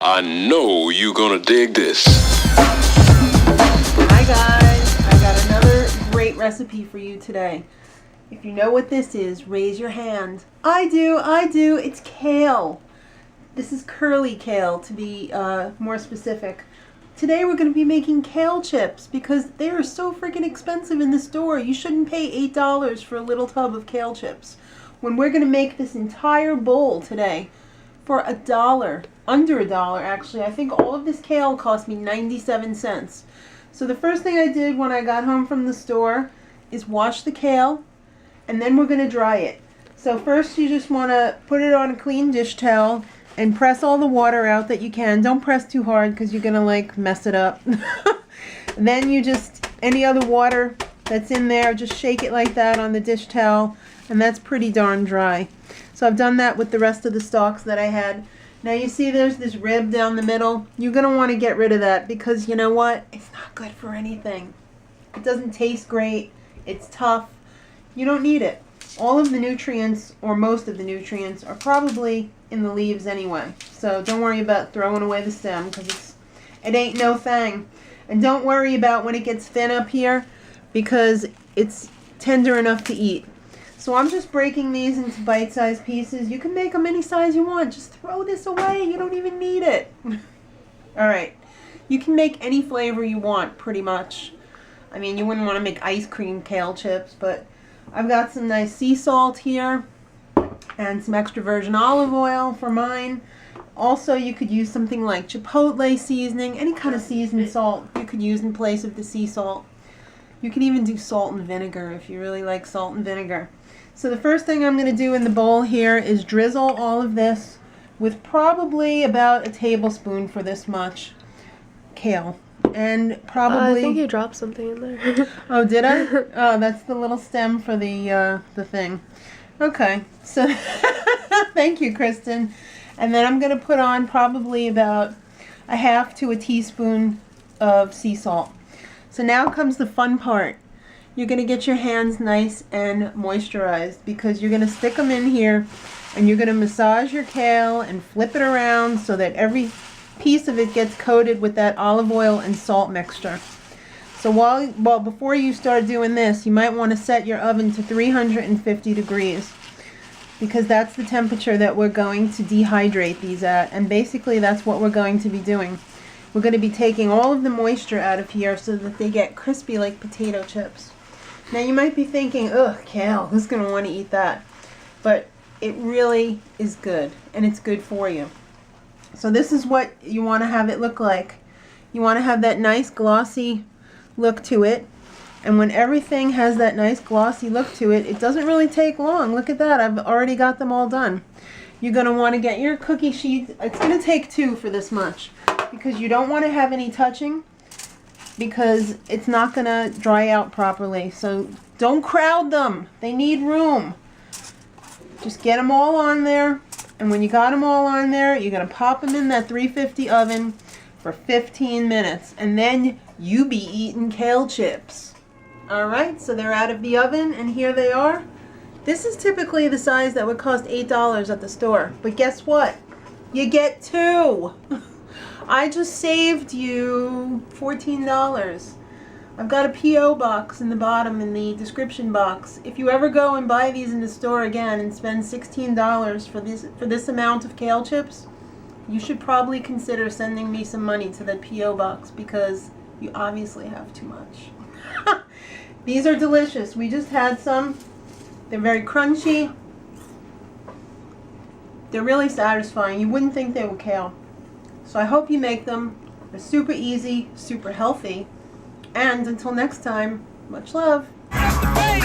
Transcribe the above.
I know you're gonna dig this. Hi guys, I got another great recipe for you today. If you know what this is, raise your hand. I do. It's kale. This is curly kale to be more specific. Today we're going to be making kale chips because they are so freaking expensive in the store. You shouldn't pay $8 for a little tub of kale chips. When we're going to make this entire bowl today for $1, under $1 actually. I think all of this kale cost me 97 cents. So the first thing I did when I got home from the store is wash the kale, and then we're going to dry it. So first you just want to put it on a clean dish towel and press all the water out that you can. Don't press too hard because you're going to like mess it up. Then you just, any other water that's in there, just shake it like that on the dish towel, and that's pretty darn dry. So I've done that with the rest of the stalks that I had. Now you see there's this rib down the middle. You're going to want to get rid of that because you know what? It's not good for anything. It doesn't taste great. It's tough. You don't need it. All of the nutrients, or most of the nutrients, are probably in the leaves anyway. So don't worry about throwing away the stem because it ain't no thing. And don't worry about when it gets thin up here because it's tender enough to eat. So I'm just breaking these into bite-sized pieces. You can make them any size you want. Just throw this away. You don't even need it. Alright. You can make any flavor you want, pretty much. I mean, you wouldn't want to make ice cream kale chips, but I've got some nice sea salt here and some extra virgin olive oil for mine. Also, you could use something like chipotle seasoning. Any kind of seasoned salt you could use in place of the sea salt. You can even do salt and vinegar if you really like salt and vinegar. So the first thing I'm going to do in the bowl here is drizzle all of this with probably about a tablespoon for this much kale. And probably... I think you dropped something in there. Oh, did I? Oh, that's the little stem for the thing. Okay, so thank you, Kristen. And then I'm going to put on probably about a half to a teaspoon of sea salt. So now comes the fun part. You're going to get your hands nice and moisturized because you're going to stick them in here and you're going to massage your kale and flip it around so that every piece of it gets coated with that olive oil and salt mixture. So before you start doing this, you might want to set your oven to 350 degrees because that's the temperature that we're going to dehydrate these at, and basically that's what we're going to be doing. We're going to be taking all of the moisture out of here so that they get crispy like potato chips. Now you might be thinking, ugh, kale, who's going to want to eat that? But it really is good, and it's good for you. So this is what you want to have it look like. You want to have that nice glossy look to it. And when everything has that nice glossy look to it, it doesn't really take long. Look at that. I've already got them all done. You're going to want to get your cookie sheets. It's going to take 2 for this much because you don't want to have any touching because it's not going to dry out properly. So don't crowd them. They need room. Just get them all on there. And when you got them all on there, you're going to pop them in that 350 oven for 15 minutes. And then you be eating kale chips. Alright, so they're out of the oven and here they are. This is typically the size that would cost $8 at the store. But guess what? You get 2. I just saved you $14. I've got a P.O. box in the bottom in the description box. If you ever go and buy these in the store again and spend $16 for this amount of kale chips, you should probably consider sending me some money to the P.O. box because you obviously have too much. These are delicious. We just had some. They're very crunchy. They're really satisfying. You wouldn't think they were kale. So I hope you make them. They're super easy, super healthy. And until next time, much love. Hey!